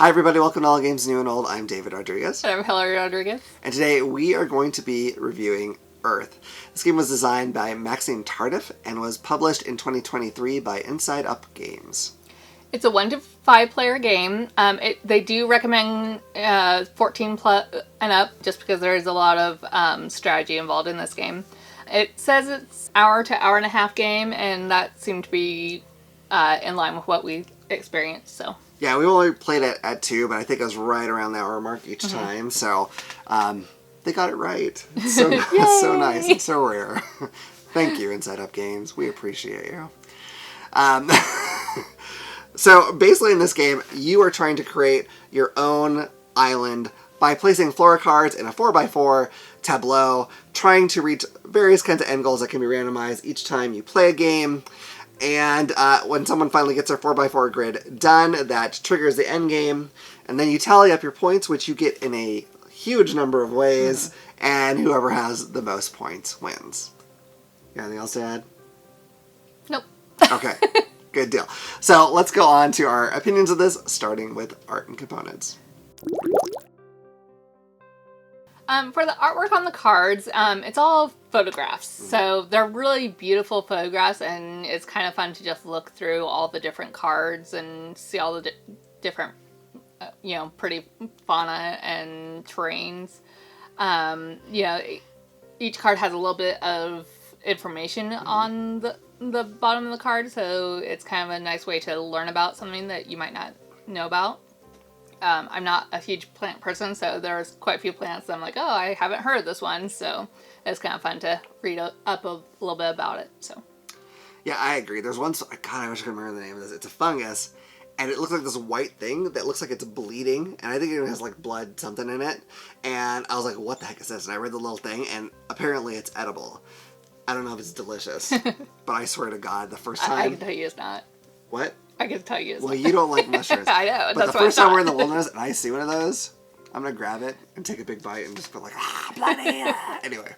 Hi everybody, welcome to All Games New and Old. I'm David Rodriguez. And I'm Hillary Rodriguez. And today we are going to be reviewing Earth. This game was designed by Maxime Tardiff and was published in 2023 by Inside Up Games. It's a 1 to 5 player game. They do recommend 14 plus and up just because there's a lot of strategy involved in this game. It says it's hour to hour and a half game, and that seemed to be in line with what we experienced. So yeah, we only played it at 2, but I think it was right around the hour mark each time. So they got it right. It's so, so nice and so rare. Thank you, Inside Up Games. We appreciate you. So basically in this game, you are trying to create your own island by placing flora cards in a 4x4 tableau, trying to reach various kinds of end goals that can be randomized each time you play a game. And when someone finally gets their 4x4 grid done, that triggers the end game. And then you tally up your points, which you get in a huge number of ways. And whoever has the most points wins. You got anything else to add? nope. Okay. Good deal. So let's go on to our opinions of this, starting with art and components. For the artwork on the cards, it's all photographs. So they're really beautiful photographs, and it's kind of fun to just look through all the different cards and see all the different, pretty fauna and terrains. Each card has a little bit of information on the bottom of the card, so it's kind of a nice way to learn about something that you might not know about. I'm not a huge plant person, so there's quite a few plants that I'm like, oh, I haven't heard of this one, so it's kind of fun to read up a little bit about it. So yeah, I agree. There's one, God, I wish I could remember the name of this. It's a fungus, and it looks like this white thing that looks like it's bleeding, and I think it even has like blood something in it, and I was like, what the heck is this? And I read the little thing, and apparently it's edible. I don't know if it's delicious, but I swear to God, the first time... I can tell you it's not. What? I can tell you it's not. not. Well, you don't like mushrooms. I know. But the first time we're in the wilderness and I see one of those, I'm going to grab it and take a big bite and just go like, bloody. Anyway.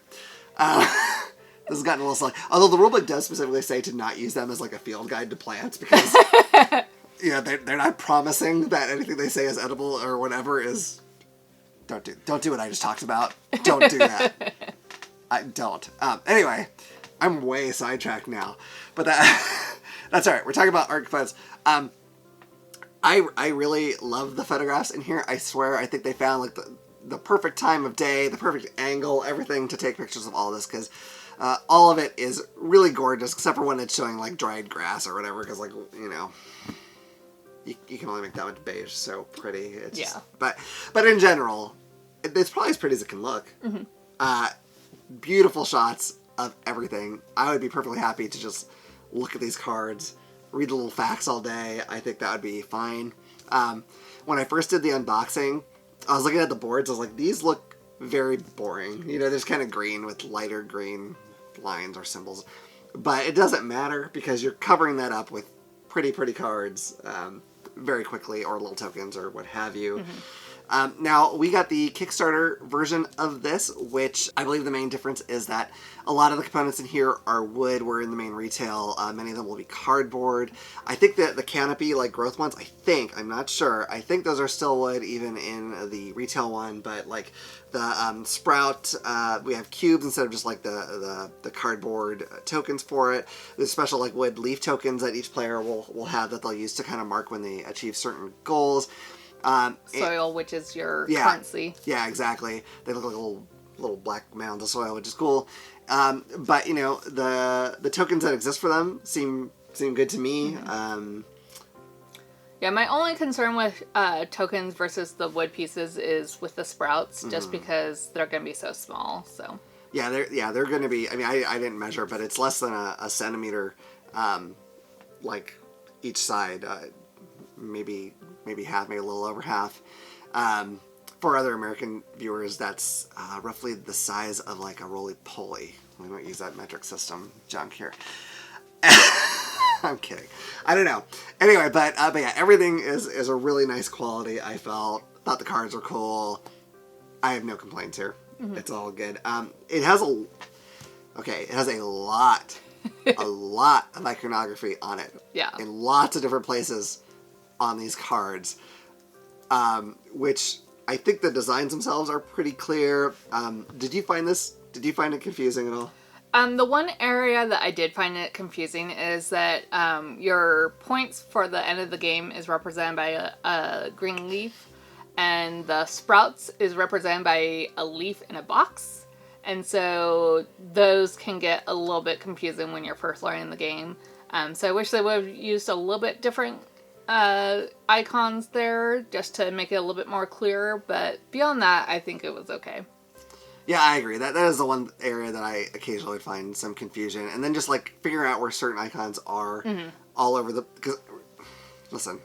This has gotten a little silly. Although the rulebook does specifically say to not use them as like a field guide to plants because they're not promising that anything they say is edible or whatever is... Don't do what I just talked about. Don't do that. I don't. Anyway, I'm way sidetracked now. But that's all right. We're talking about art components. I really love the photographs in here. I swear, I think they found like the perfect time of day, the perfect angle, everything to take pictures of all this because all of it is really gorgeous, except for when it's showing like dried grass or whatever. Because you can only make that much beige. So pretty. It's just, but in general, it's probably as pretty as it can look. Beautiful shots of everything. I would be perfectly happy to just look at these cards, read the little facts all day. I think that would be fine. When I first did the unboxing, I was looking at the boards. I was like, these look very boring. They're just kind of green with lighter green lines or symbols. But it doesn't matter because you're covering that up with pretty cards very quickly, or little tokens or what have you. Now, we got the Kickstarter version of this, which I believe the main difference is that a lot of the components in here are wood. We're in the main retail. Many of them will be cardboard. I think that the canopy, like growth ones, I'm not sure. I think those are still wood even in the retail one, but like the sprout, we have cubes instead of just like the cardboard tokens for it. There's special like wood leaf tokens that each player will have that they'll use to kind of mark when they achieve certain goals. Soil, which is your currency. Yeah, exactly. They look like little black mounds of soil, which is cool. But the tokens that exist for them seem good to me. Yeah, my only concern with tokens versus the wood pieces is with the sprouts, just because they're going to be so small. So yeah, they're going to be. I mean, I didn't measure, but it's less than a centimeter, like each side. Maybe half, maybe a little over half. For other American viewers, that's roughly the size of like a roly-poly. We might use that metric system junk here. I'm kidding. I don't know. Anyway, but yeah, everything is a really nice quality. I thought the cards were cool. I have no complaints here. It's all good. It has a lot of iconography on it. Yeah. In lots of different places on these cards. which I think the designs themselves are pretty clear. Did you find it confusing at all? The one area that I did find it confusing is that your points for the end of the game is represented by a green leaf, and the sprouts is represented by a leaf in a box. And so those can get a little bit confusing when you're first learning the game. So I wish they would have used a little bit different icons there just to make it a little bit more clear. But beyond that, I think it was okay. Yeah, I agree. That is the one area that I occasionally find some confusion. And then just like figuring out where certain icons are all over because, listen,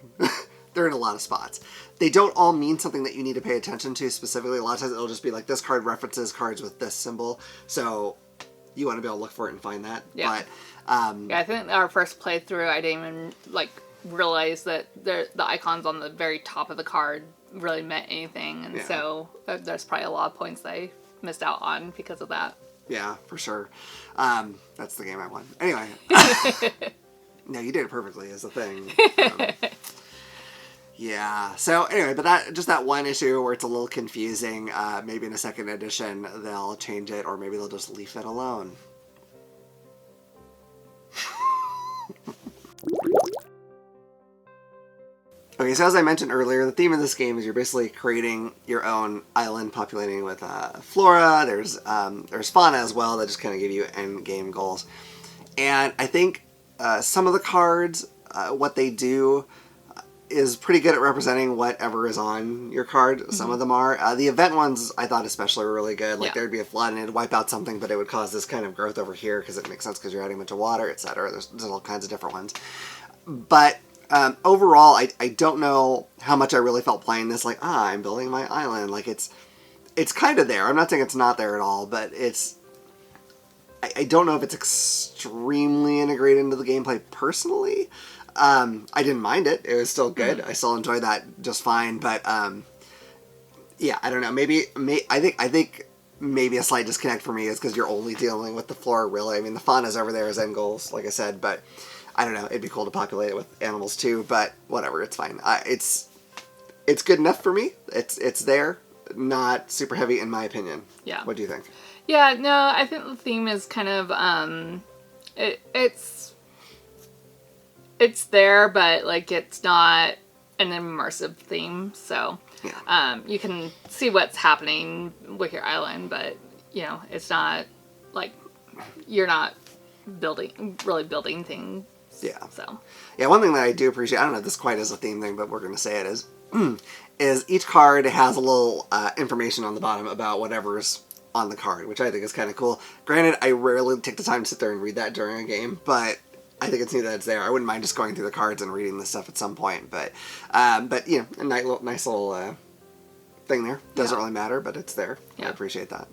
they're in a lot of spots. They don't all mean something that you need to pay attention to specifically. A lot of times it'll just be like this card references cards with this symbol. So you want to be able to look for it and find that. Yeah. But, I think our first playthrough, I didn't even realize that the icons on the very top of the card really meant anything. And so there's probably a lot of points that I missed out on because of that. Yeah, for sure. That's the game I won. Anyway. No, you did it perfectly is the thing. Yeah. So anyway, but that one issue where it's a little confusing, maybe in a second edition they'll change it, or maybe they'll just leave it alone. Okay, so as I mentioned earlier, the theme of this game is you're basically creating your own island, populating with flora. There's fauna as well that just kind of give you end game goals. And I think some of the cards, what they do is pretty good at representing whatever is on your card. Some of them are. The event ones I thought especially were really good. Like there'd be a flood and it'd wipe out something, but it would cause this kind of growth over here because it makes sense because you're adding a bunch of water, etc. There's all kinds of different ones. But overall, I don't know how much I really felt playing this. Like, I'm building my island. Like, it's kind of there. I'm not saying it's not there at all, but I don't know if it's extremely integrated into the gameplay personally. I didn't mind it. It was still good. I still enjoyed that just fine. But yeah, I don't know. I think maybe a slight disconnect for me is because you're only dealing with the flora, really. I mean, the fauna's over there as end goals, like I said, but I don't know. It'd be cool to populate it with animals too, but whatever. It's fine. It's good enough for me. It's there. Not super heavy in my opinion. Yeah. What do you think? Yeah. No, I think the theme is kind of it's there, but like it's not an immersive theme. So you can see what's happening with your island, but it's not like you're not really building things. Yeah. So. Yeah, one thing that I do appreciate, I don't know if this quite is a theme thing, but we're going to say it is each card has a little information on the bottom about whatever's on the card, which I think is kind of cool. Granted, I rarely take the time to sit there and read that during a game, but I think it's neat that it's there. I wouldn't mind just going through the cards and reading this stuff at some point, but a nice little thing there. Doesn't really matter, but it's there. Yeah. I appreciate that.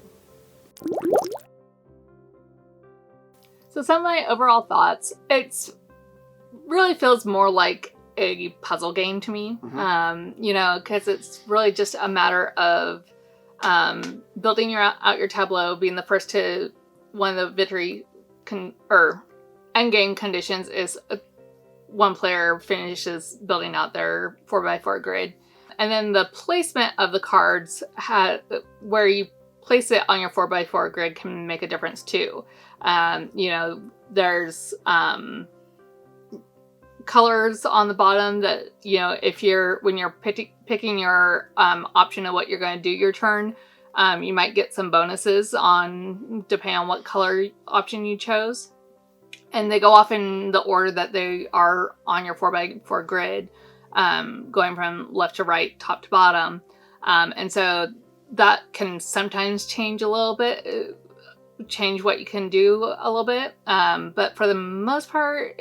So some of my overall thoughts, it's really feels more like a puzzle game to me, because it's really just a matter of building out your tableau, being the first to one of the victory end game conditions is one player finishes building out their 4x4 grid, and then the placement of the cards where you place it on your 4x4 grid can make a difference too. There's colors on the bottom that, when you're picking your option of what you're going to do your turn, you might get some bonuses depending on what color option you chose. And they go off in the order that they are on your 4x4 grid, going from left to right, top to bottom. And so that can sometimes change a little bit, change what you can do a little bit. But for the most part,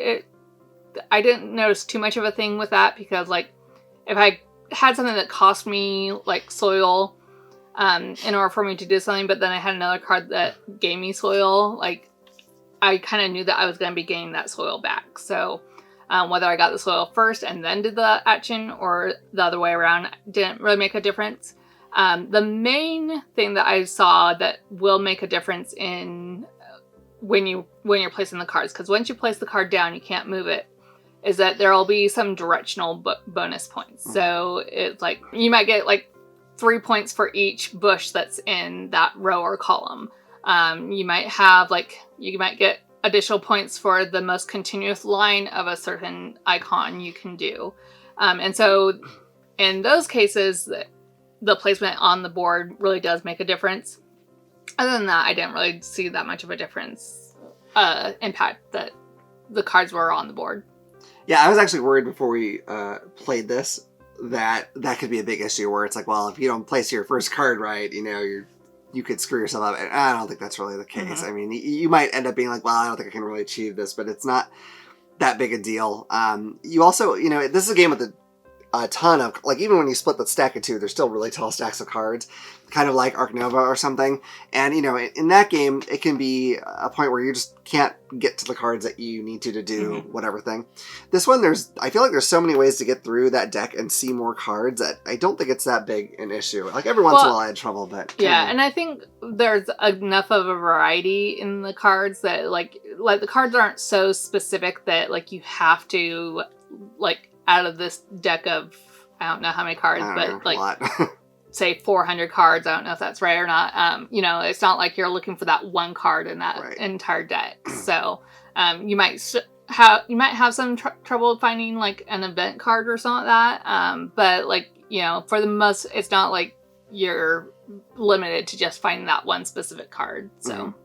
I didn't notice too much of a thing with that, because if I had something that cost me soil in order for me to do something, but then I had another card that gave me soil, I kind of knew that I was going to be getting that soil back. So whether I got the soil first and then did the action or the other way around didn't really make a difference. The main thing that I saw that will make a difference in when you're placing the cards, because once you place the card down, you can't move it, is that there will be some directional bonus points. So it's like you might get like 3 points for each bush that's in that row or column. You might get additional points for the most continuous line of a certain icon you can do. And so in those cases, the placement on the board really does make a difference. Other than that, I didn't really see that much of a difference, impact that the cards were on the board. Yeah, I was actually worried before we played this that could be a big issue where it's like, well, if you don't place your first card right, you could screw yourself up. And I don't think that's really the case. Mm-hmm. I mean, you might end up being like, well, I don't think I can really achieve this, but it's not that big a deal. You also, this is a game with a ton of, like, even when you split the stack of two, there's still really tall stacks of cards, kind of like Arc Nova or something. And, in that game, it can be a point where you just can't get to the cards that you need to do whatever thing. This one, I feel like there's so many ways to get through that deck and see more cards that I don't think it's that big an issue. Like, every once in a while I had trouble, but... Yeah, and I think there's enough of a variety in the cards that, like the cards aren't so specific that, like, you have to, like, out of this deck of, I don't know how many cards, but like, say 400 cards. I don't know if that's right or not. It's not like you're looking for that one card in that entire deck. So, you might have some trouble finding like an event card or something like that. But like, for the most, it's not like you're limited to just finding that one specific card. So. Mm-hmm.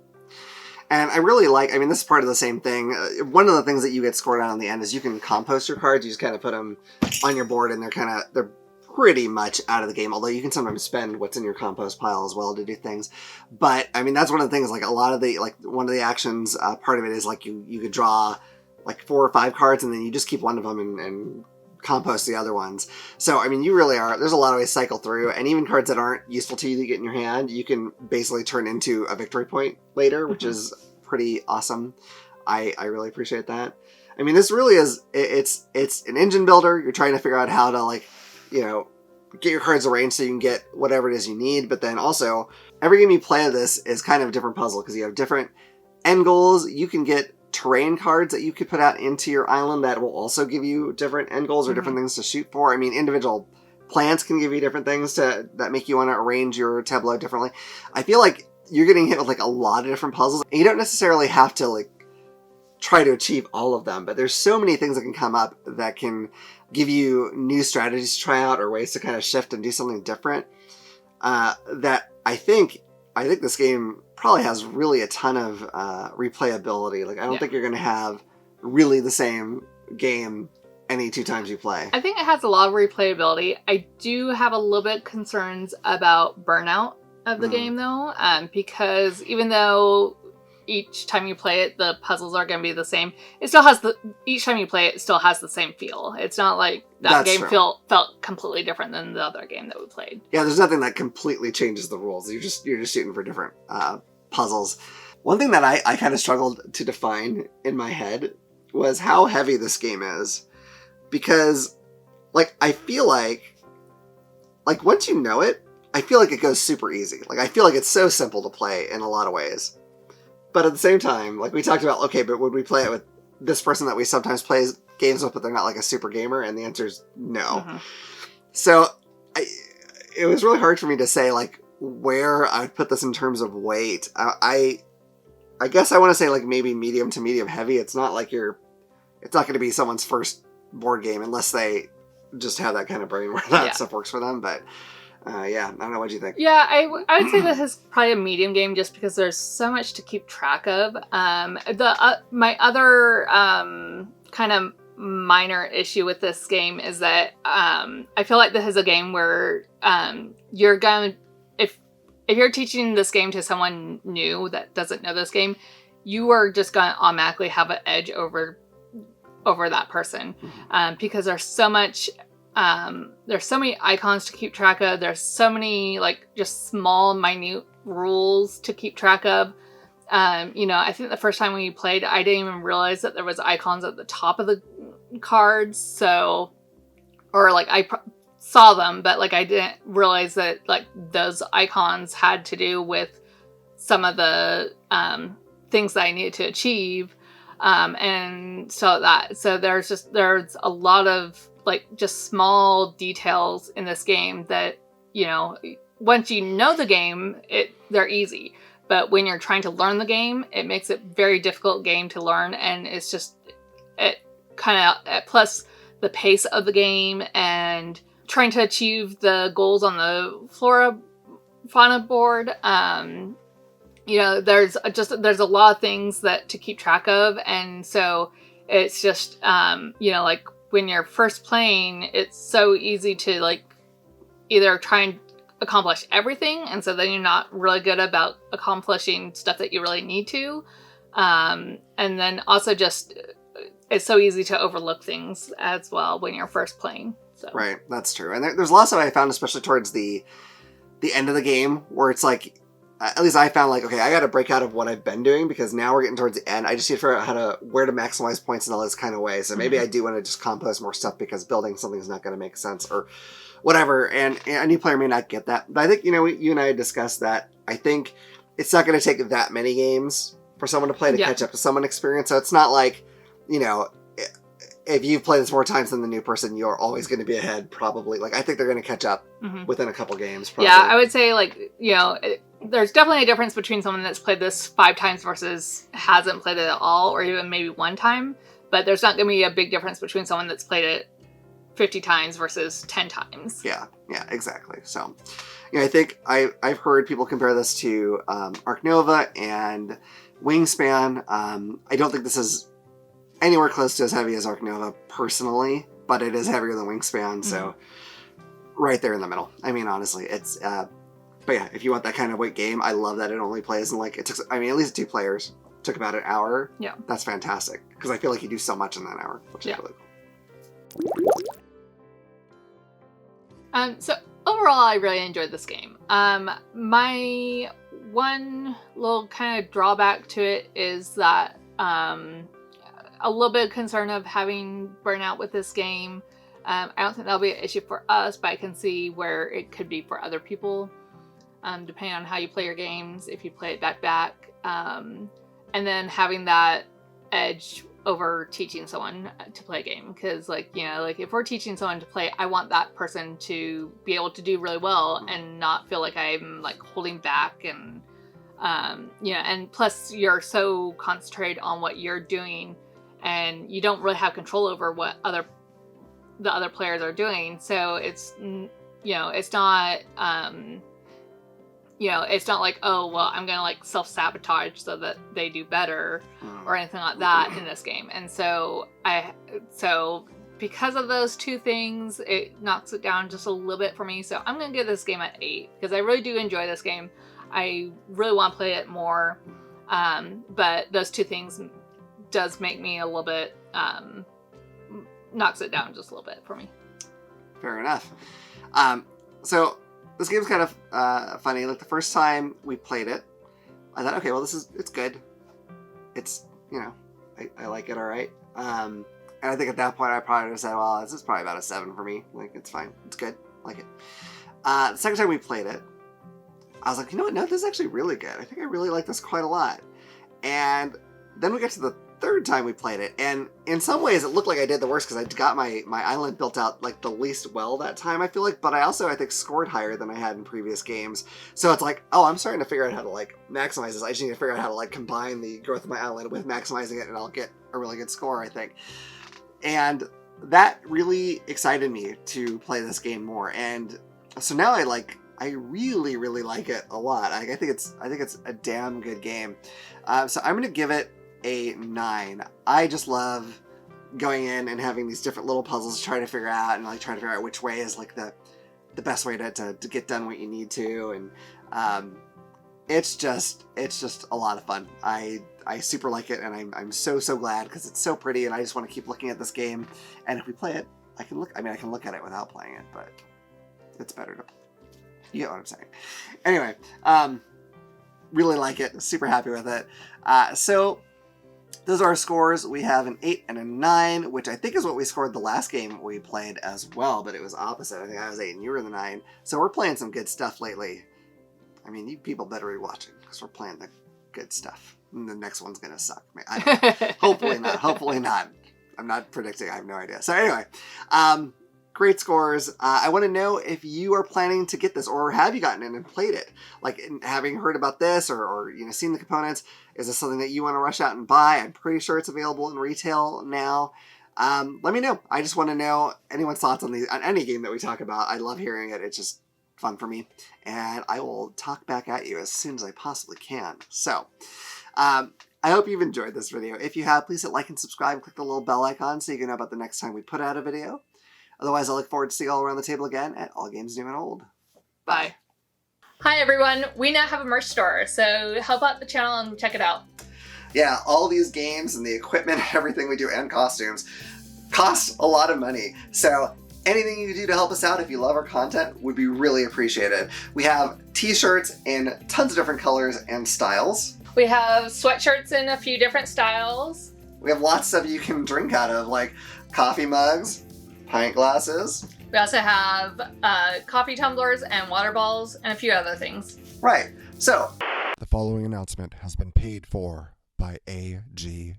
And I really this is part of the same thing. One of the things that you get scored on in the end is you can compost your cards. You just kind of put them on your board and they're pretty much out of the game. Although you can sometimes spend what's in your compost pile as well to do things. But, that's one of the things, like a lot of the, like one of the actions, part of it is like you could draw like 4 or 5 cards and then you just keep one of them and compost the other ones. So, you really are, there's a lot of ways to cycle through, and even cards that aren't useful to you to get in your hand, you can basically turn into a victory point later, which is pretty awesome. I really appreciate that. This really is, it's an engine builder. You're trying to figure out how to, get your cards arranged so you can get whatever it is you need, but then also, every game you play of this is kind of a different puzzle, because you have different end goals. You can get terrain cards that you could put out into your island that will also give you different end goals or different things to shoot for. Individual plants can give you different things that make you want to arrange your tableau differently. I feel like you're getting hit with like a lot of different puzzles, and you don't necessarily have to like try to achieve all of them, but there's so many things that can come up that can give you new strategies to try out or ways to kind of shift and do something different, that I think this game probably has really a ton of replayability. Like, I don't think you're going to have really the same game any 2 times you play. I think it has a lot of replayability. I do have a little bit concerns about burnout of the game, though, because even though each time you play it, the puzzles are going to be the same, it still has each time you play it, it still has the same feel. It's not like that game felt completely different than the other game that we played. Yeah, there's nothing that completely changes the rules. You're just shooting for different puzzles. One thing that I kind of struggled to define in my head was how heavy this game is. Because, like, I feel like once you know it, I feel like it goes super easy. Like, I feel like it's so simple to play in a lot of ways. But at the same time, like we talked about, okay, but would we play it with this person that we sometimes play games with, but they're not like a super gamer? And the answer is no. Mm-hmm. So it was really hard for me to say like where I would put this in terms of weight. I guess I want to say like maybe medium to medium heavy. It's not like it's not going to be someone's first board game unless they just have that kind of brain where that stuff works for them. But I don't know. What do you think? Yeah, I would say this is probably a medium game just because there's so much to keep track of. My other kind of minor issue with this game is that I feel like this is a game where you're going to, if you're teaching this game to someone new that doesn't know this game, you are just going to automatically have an edge over that person, because there's so much. There's so many icons to keep track of. There's so many like just small, minute rules to keep track of. I think the first time we played, I didn't even realize that there was icons at the top of the cards. So, or like I saw them, but like I didn't realize that like those icons had to do with some of the things that I needed to achieve. And so there's a lot of like just small details in this game that, you know, once you know the game, they're easy. But when you're trying to learn the game, it makes it a very difficult game to learn, and it's just plus the pace of the game and trying to achieve the goals on the fauna board. You know, there's a lot of things that to keep track of, and so it's just you know, like when you're first playing, it's so easy to like either try and accomplish everything, and so then you're not really good about accomplishing stuff that you really need to, and then also just it's so easy to overlook things as well when you're first playing. So. Right, that's true. And there's lots of I found, especially towards the end of the game, where it's like, at least I found like, okay, I got to break out of what I've been doing, because now we're getting towards the end. I just need to figure out where to maximize points in all this kind of way. So maybe I do want to just compost more stuff because building something is not going to make sense or whatever. And a new player may not get that. But I think, you know, you and I had discussed that. I think it's not going to take that many games for someone to play to catch up to someone experience. So it's not like, you know, if you've played this more times than the new person, you're always going to be ahead, probably. Like, I think they're going to catch up within a couple games, probably. Yeah, I would say, like, you know, there's definitely a difference between someone that's played this 5 times versus hasn't played it at all, or even maybe 1 time. But there's not going to be a big difference between someone that's played it 50 times versus 10 times. Yeah, exactly. So, you know, I think I've heard people compare this to Arc Nova and Wingspan. I don't think this is anywhere close to as heavy as Arc Nova, personally, but it is heavier than Wingspan, so right there in the middle. I mean, honestly, it's, but yeah, if you want that kind of weight game, I love that it only plays in, like, it took, I mean, at least 2 players, took about an hour. Yeah. That's fantastic, because I feel like you do so much in that hour, which is really cool. So, overall, I really enjoyed this game. My one little kind of drawback to it is that, a little bit of concern of having burnout with this game. I don't think that'll be an issue for us, but I can see where it could be for other people, depending on how you play your games, if you play it back. And then having that edge over teaching someone to play a game. Because, like, you know, like if we're teaching someone to play, I want that person to be able to do really well and not feel like I'm, like, holding back. And, you know, and plus you're so concentrated on what you're doing, and you don't really have control over what the other players are doing. So it's, you know, it's not, you know, it's not like, oh, well, I'm gonna like self-sabotage so that they do better or anything like that in this game. And so because of those 2 things, it knocks it down just a little bit for me. So I'm gonna give this game an 8, because I really do enjoy this game. I really want to play it more, but those 2 things does make me a little bit, knocks it down just a little bit for me. Fair enough. So this game's kind of funny. Like, the first time we played it, I thought, okay, well, it's good. It's, you know, I like it all right. And I think at that point I probably would have said, well, this is probably about a 7 for me. Like, it's fine. It's good. I like it. The second time we played it, I was like, you know what? No, this is actually really good. I think I really like this quite a lot. And then we got to the third time we played it, and in some ways it looked like I did the worst, because I got my island built out like the least well that time, I feel like, but I think scored higher than I had in previous games. So it's like, oh, I'm starting to figure out how to like maximize this. I just need to figure out how to like combine the growth of my island with maximizing it, and I'll get a really good score, I think. And that really excited me to play this game more, and so now I really, really like it a lot. I think it's a damn good game. So I'm gonna give it a 9. I just love going in and having these different little puzzles to try to figure out, and like trying to figure out which way is like the best way to get done what you need to, and it's just a lot of fun. I super like it, and I'm so glad, because it's so pretty, and I just want to keep looking at this game. And if we play it, I can look at it without playing it, but it's better to, you get what I'm saying. Anyway, really like it, super happy with it. So those are our scores. We have an 8 and a 9, which I think is what we scored the last game we played as well, but it was opposite. I think I was 8 and you were the 9. So we're playing some good stuff lately. I mean, you people better be watching, because we're playing good stuff. And the next one's going to suck. I don't know. Hopefully not. Hopefully not. I'm not predicting. I have no idea. So anyway, great scores. I want to know if you are planning to get this, or have you gotten in and played it? Like, having heard about this or seen the components, is this something that you want to rush out and buy? I'm pretty sure it's available in retail now. Let me know. I just want to know anyone's thoughts on any game that we talk about. I love hearing it. It's just fun for me. And I will talk back at you as soon as I possibly can. So, I hope you've enjoyed this video. If you have, please hit like and subscribe and click the little bell icon so you can know about the next time we put out a video. Otherwise, I look forward to seeing you all around the table again at All Games New and Old. Bye. Hi, everyone. We now have a merch store, so help out the channel and check it out. Yeah, all these games and the equipment and everything we do and costumes cost a lot of money. So anything you can do to help us out if you love our content would be really appreciated. We have t-shirts in tons of different colors and styles. We have sweatshirts in a few different styles. We have lots of stuff you can drink out of, like coffee mugs, pint glasses. We also have coffee tumblers and water balls and a few other things. Right. So, the following announcement has been paid for by AGNO.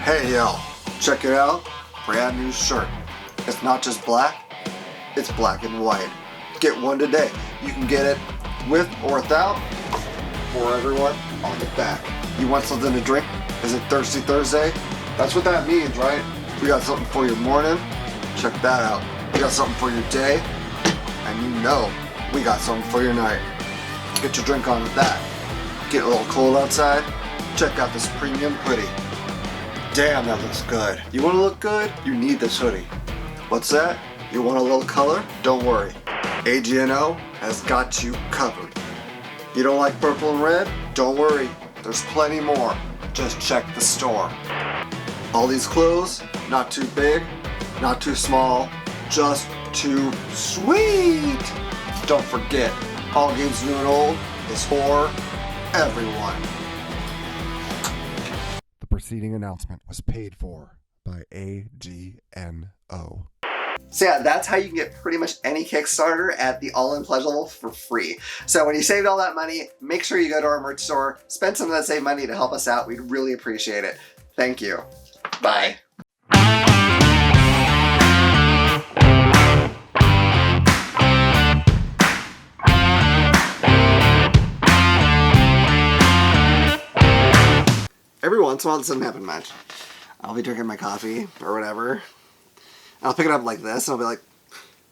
hey yo, check it out. Brand new shirt. It's not just black, it's black and white. Get one today. You can get it with or without, for everyone on the back. You want something to drink? Is it Thirsty Thursday? That's what that means, right? We got something for your morning. Check that out. We got something for your day. And you know we got something for your night. Get your drink on with that. Get a little cold outside? Check out this premium hoodie. Damn, that looks good. You want to look good? You need this hoodie. What's that? You want a little color? Don't worry. AGNO has got you covered. You don't like purple and red? Don't worry. There's plenty more. Just check the store. All these clothes, not too big, not too small, just too sweet. Don't forget, All Games New and Old is for everyone. The preceding announcement was paid for by AGNO. So yeah, that's how you can get pretty much any Kickstarter at the All-In Pledge level for free. So when you saved all that money, make sure you go to our merch store, spend some of that saved money to help us out. We'd really appreciate it. Thank you. Bye. Every once in a while, this doesn't happen much. I'll be drinking my coffee or whatever. I'll pick it up like this and I'll be like,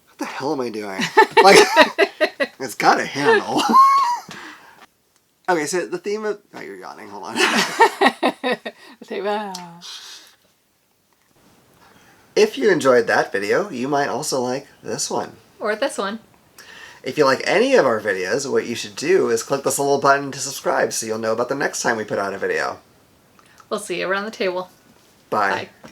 what the hell am I doing? Like, it's got a handle. Okay, so the theme of... Oh, you're yawning. Hold on. If you enjoyed that video, you might also like this one. Or this one. If you like any of our videos, what you should do is click this little button to subscribe so you'll know about the next time we put out a video. We'll see you around the table. Bye. Bye.